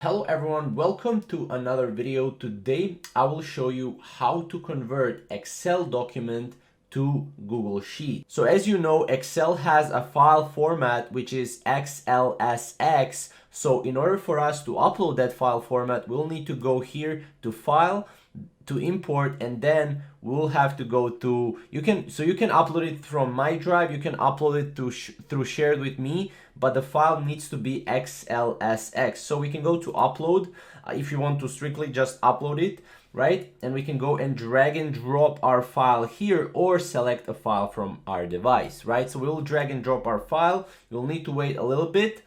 Hello everyone, welcome to another video. Today I will show you how to convert Excel document to Google Sheet. So as you know, Excel has a file format which is XLSX. So in order for us to upload that file format, we'll need to go here to File, to import, and then we'll have to go to you can upload it from my drive, you can upload it through shared with me, but the file needs to be XLSX. So we can go to upload if you want to strictly just upload it, right? And we can go and drag and drop our file here or select a file from our device, right? So we'll drag and drop our file. You'll need to wait a little bit.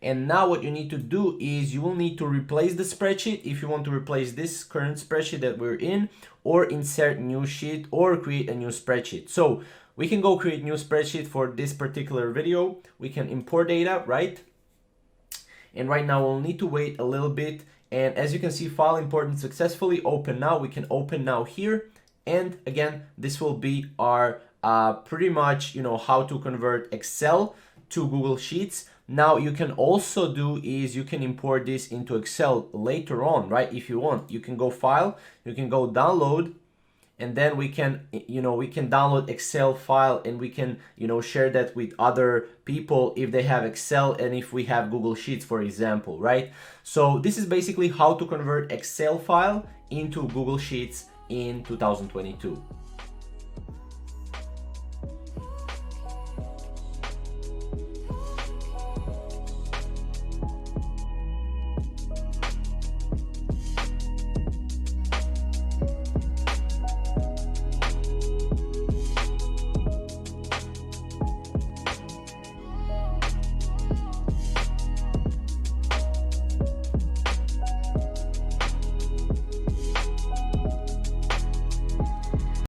And now what you need to do is you will need to replace the spreadsheet if you want to replace this current spreadsheet that we're in, or insert new sheet or create a new spreadsheet. So we can go create new spreadsheet for this particular video. We can import data, right? And right now we'll need to wait a little bit. And as you can see, file imported successfully. Open now. We can open now here. And again, this will be our pretty much, how to convert Excel to Google Sheets. Now you can also do is you can import this into Excel later on, right? If you want, you can go file, you can go download, and then we can download Excel file, and we can share that with other people if they have Excel and if we have Google Sheets, for example, right? So this is basically how to convert Excel file into Google Sheets in 2022.